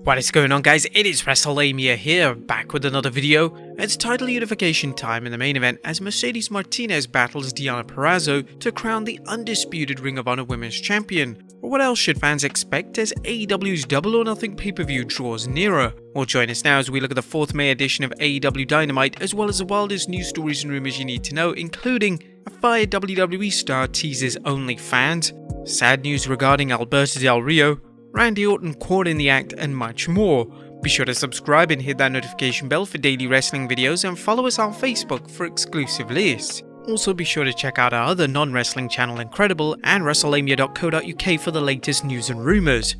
What is going on, guys? It is Wrestlelamia here, back with another video. It's title unification time in the main event as Mercedes Martinez battles Deonna Purrazzo to crown the undisputed Ring of Honor Women's Champion. Or what else should fans expect as AEW's Double or Nothing pay-per-view draws nearer? Well, join us now as we look at the 4th May edition of AEW Dynamite, as well as the wildest news stories and rumors you need to know, including a fired WWE star teases OnlyFans, sad news regarding Alberto Del Rio, Randy Orton caught in the act, and much more. Be sure to subscribe and hit that notification bell for daily wrestling videos, and follow us on Facebook for exclusive lists. Also be sure to check out our other non-wrestling channel Incredible and Wrestlelamia.co.uk for the latest news and rumours.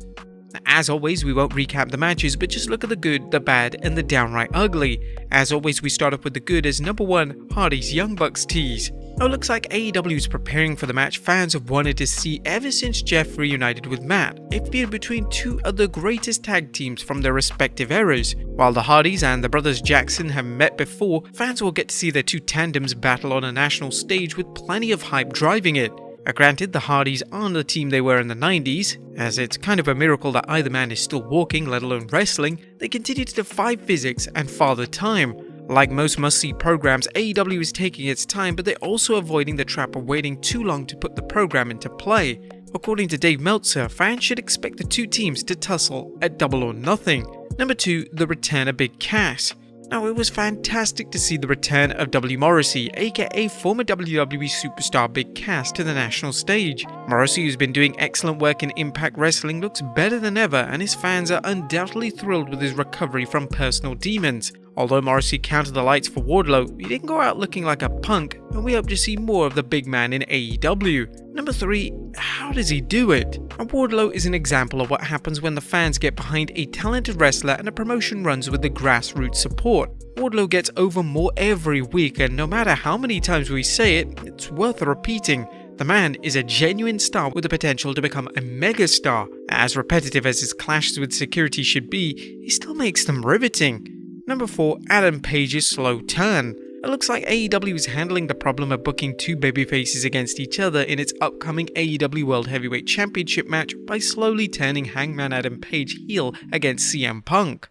As always, we won't recap the matches, but just look at the good, the bad, and the downright ugly. As always, we start off with the good as number 1, Hardy's Young Bucks tease. Oh, looks like AEW is preparing for the match fans have wanted to see ever since Jeff reunited with Matt, a feud between two of the greatest tag teams from their respective eras. While the Hardys and the brothers Jackson have met before, fans will get to see their two tandems battle on a national stage with plenty of hype driving it. Granted, the Hardys aren't the team they were in the 90s, as it's kind of a miracle that either man is still walking, let alone wrestling. They continue to defy physics and father time. Like most must-see programs, AEW is taking its time, but they're also avoiding the trap of waiting too long to put the program into play. According to Dave Meltzer, fans should expect the two teams to tussle at Double or Nothing. Number 2, the return of Big Cass. Now, it was fantastic to see the return of Morrissey, aka former WWE superstar Big Cass, to the national stage. Morrissey, who's been doing excellent work in Impact Wrestling, looks better than ever, and his fans are undoubtedly thrilled with his recovery from personal demons. Although Morrissey counted the lights for Wardlow, he didn't go out looking like a punk, and we hope to see more of the big man in AEW. Number 3, how does he do it? And Wardlow is an example of what happens when the fans get behind a talented wrestler and a promotion runs with the grassroots support. Wardlow gets over more every week, and no matter how many times we say it, it's worth repeating. The man is a genuine star with the potential to become a megastar. As repetitive as his clashes with security should be, he still makes them riveting. Number 4, Adam Page's slow turn. It looks like AEW is handling the problem of booking two babyfaces against each other in its upcoming AEW World Heavyweight Championship match by slowly turning Hangman Adam Page heel against CM Punk.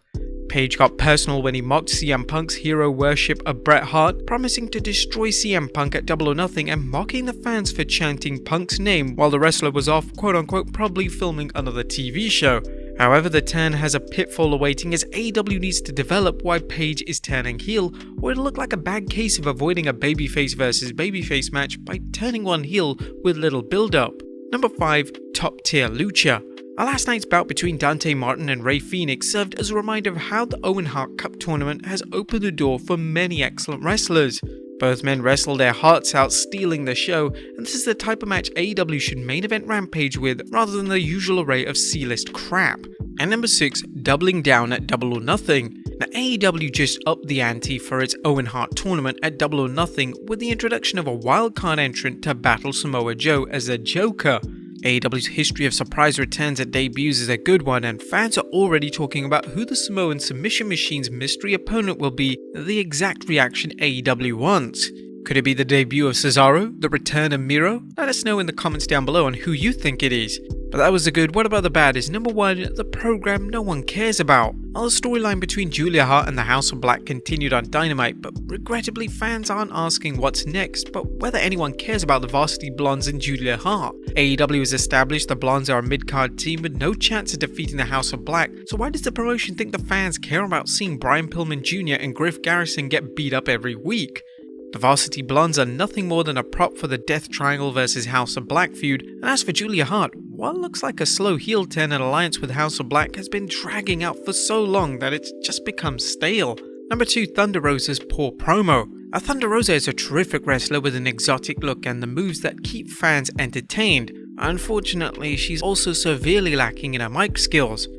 Page got personal when he mocked CM Punk's hero worship of Bret Hart, promising to destroy CM Punk at Double or Nothing and mocking the fans for chanting Punk's name while the wrestler was off, quote-unquote, probably filming another TV show. However, the turn has a pitfall awaiting as AEW needs to develop why Page is turning heel, or it'll look like a bad case of avoiding a babyface versus babyface match by turning one heel with little build-up. Number 5, Top Tier Lucha. Our last night's bout between Dante Martin and Rey Fenix served as a reminder of how the Owen Hart Cup tournament has opened the door for many excellent wrestlers. Both men wrestled their hearts out, stealing the show, and this is the type of match AEW should main event Rampage with, rather than the usual array of C-list crap. And number 6, doubling down at Double or Nothing. Now, AEW just upped the ante for its Owen Hart tournament at Double or Nothing with the introduction of a wildcard entrant to battle Samoa Joe as a Joker. AEW's history of surprise returns at debuts is a good one, and fans are already talking about who the Samoan Submission Machine's mystery opponent will be, the exact reaction AEW wants. Could it be the debut of Cesaro, the return of Miro? Let us know in the comments down below on who you think it is. But that was the good. What about the bad? Is number 1, the program no one cares about. While the storyline between Julia Hart and the House of Black continued on Dynamite, but regrettably fans aren't asking what's next, but whether anyone cares about the Varsity Blondes and Julia Hart. AEW has established the Blondes are a mid-card team with no chance of defeating the House of Black, so why does the promotion think the fans care about seeing Brian Pillman Jr. and Griff Garrison get beat up every week? The Varsity Blondes are nothing more than a prop for the Death Triangle vs House of Black feud, and as for Julia Hart, what looks like a slow heel turn and alliance with House of Black has been dragging out for so long that it's just become stale. Number 2, Thunder Rosa's poor promo. Thunder Rosa is a terrific wrestler with an exotic look and the moves that keep fans entertained. Unfortunately, she's also severely lacking in her mic skills.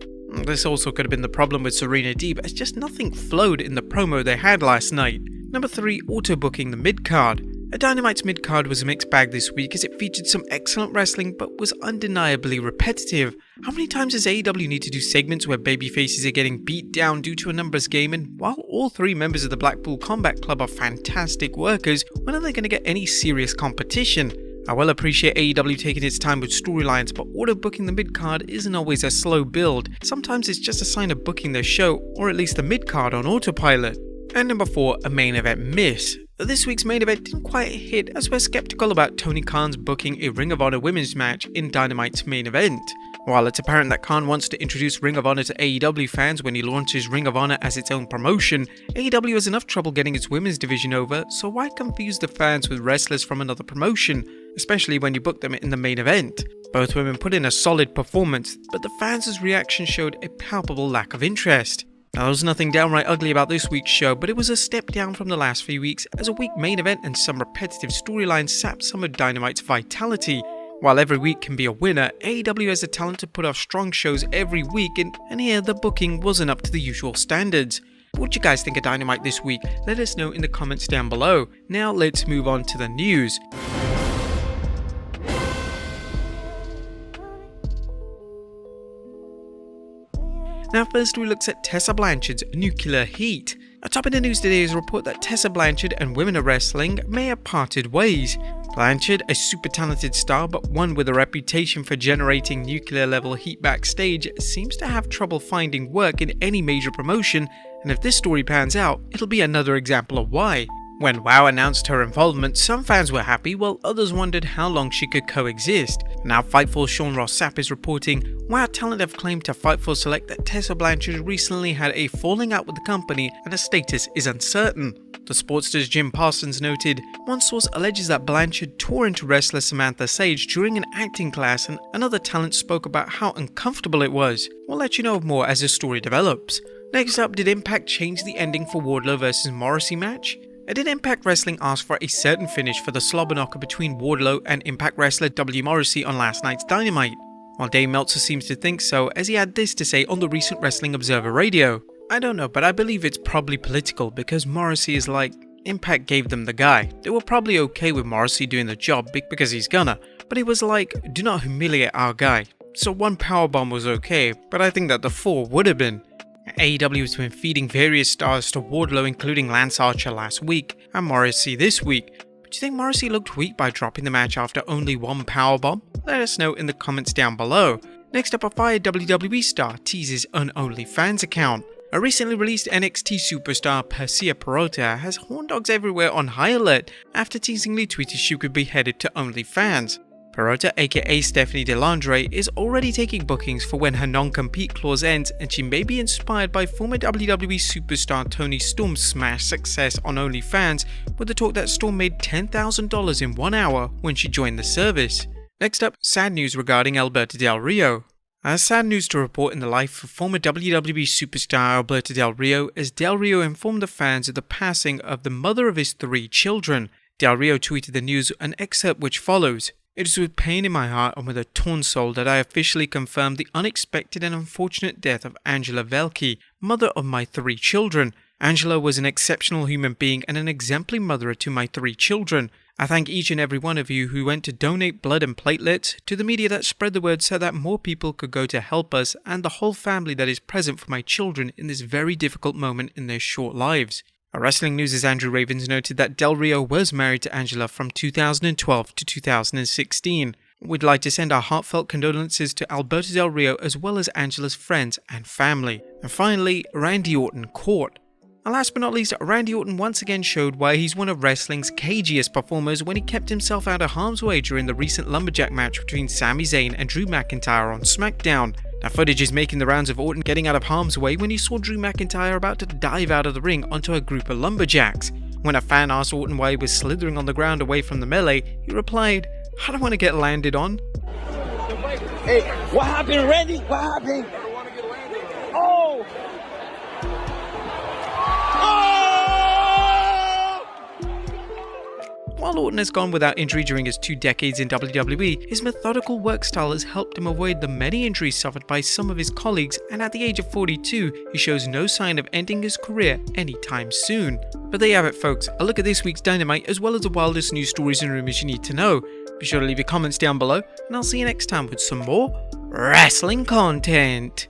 This also could have been the problem with Serena Deeb, as just nothing flowed in the promo they had last night. Number 3, auto-booking the mid-card. Dynamite's mid-card was a mixed bag this week as it featured some excellent wrestling but was undeniably repetitive. How many times does AEW need to do segments where babyfaces are getting beat down due to a numbers game, and while all 3 members of the Blackpool Combat Club are fantastic workers, when are they going to get any serious competition? I well appreciate AEW taking its time with storylines, but auto booking the mid-card isn't always a slow build. Sometimes it's just a sign of booking their show, or at least the mid-card on autopilot. And number 4, a main event miss. This week's main event didn't quite hit, as we're skeptical about Tony Khan's booking a Ring of Honor women's match in Dynamite's main event. While it's apparent that Khan wants to introduce Ring of Honor to AEW fans when he launches Ring of Honor as its own promotion, AEW has enough trouble getting its women's division over, so why confuse the fans with wrestlers from another promotion, especially when you book them in the main event? Both women put in a solid performance, but the fans' reaction showed a palpable lack of interest. Now, there was nothing downright ugly about this week's show, but it was a step down from the last few weeks, as a weak main event and some repetitive storylines sapped some of Dynamite's vitality. While every week can be a winner, AEW has the talent to put off strong shows every week, and here the booking wasn't up to the usual standards. What do you guys think of Dynamite this week? Let us know in the comments down below. Now let's move on to the news. Now first we look at Tessa Blanchard's Nuclear Heat. Atop in the news today is a report that Tessa Blanchard and Women of Wrestling may have parted ways. Blanchard, a super talented star but one with a reputation for generating nuclear level heat backstage, seems to have trouble finding work in any major promotion, and if this story pans out, it'll be another example of why. When WoW announced her involvement, some fans were happy while others wondered how long she could coexist. Now Fightful's Sean Ross Sapp is reporting, WoW talent have claimed to Fightful Select that Tessa Blanchard recently had a falling out with the company and her status is uncertain. The Sportster's Jim Parsons noted, one source alleges that Blanchard tore into wrestler Samantha Sage during an acting class, and another talent spoke about how uncomfortable it was. We'll let you know more as the story develops. Next up, did Impact change the ending for Wardlow vs Morrissey match? Did Impact Wrestling ask for a certain finish for the slobber knocker between Wardlow and Impact wrestler W. Morrissey on last night's Dynamite? Well, Dave Meltzer seems to think so, as he had this to say on the recent Wrestling Observer Radio. I don't know, but I believe it's probably political, because Morrissey is like, Impact gave them the guy. They were probably okay with Morrissey doing the job because he's gonna, but he was like, do not humiliate our guy. So one powerbomb was okay, but I think that the 4 would have been. AEW has been feeding various stars to Wardlow, including Lance Archer last week and Morrissey this week. But do you think Morrissey looked weak by dropping the match after only one powerbomb? Let us know in the comments down below. Next up, a fired WWE star teases an OnlyFans account. A recently released NXT superstar Persia Perota has horn dogs everywhere on high alert after teasingly tweeted she could be headed to OnlyFans. Perota, aka Stephanie DeLandre, is already taking bookings for when her non-compete clause ends, and she may be inspired by former WWE superstar Toni Storm's smash success on OnlyFans, with the talk that Storm made $10,000 in 1 hour when she joined the service. Next up, sad news regarding Alberto Del Rio. Sad news to report in the life of former WWE superstar Alberto Del Rio, as Del Rio informed the fans of the passing of the mother of his 3 children. Del Rio tweeted the news, an excerpt which follows. It is with pain in my heart and with a torn soul that I officially confirm the unexpected and unfortunate death of Angela Velke, mother of my 3 children. Angela was an exceptional human being and an exemplary mother to my 3 children. I thank each and every one of you who went to donate blood and platelets, to the media that spread the word so that more people could go to help us, and the whole family that is present for my children in this very difficult moment in their short lives. Wrestling News' Andrew Ravens noted that Del Rio was married to Angela from 2012 to 2016. We'd like to send our heartfelt condolences to Alberto Del Rio as well as Angela's friends and family. And finally, Randy Orton caught. And last but not least, Randy Orton once again showed why he's one of wrestling's cagiest performers when he kept himself out of harm's way during the recent lumberjack match between Sami Zayn and Drew McIntyre on SmackDown. Now footage is making the rounds of Orton getting out of harm's way when he saw Drew McIntyre about to dive out of the ring onto a group of lumberjacks. When a fan asked Orton why he was slithering on the ground away from the melee, he replied, I don't want to get landed on. Hey, what happened, Randy? What happened? Oh! While Orton has gone without injury during his 2 decades in WWE, his methodical work style has helped him avoid the many injuries suffered by some of his colleagues, and at the age of 42, he shows no sign of ending his career anytime soon. But there you have it folks, a look at this week's Dynamite as well as the wildest news stories and rumors you need to know. Be sure to leave your comments down below, and I'll see you next time with some more wrestling content.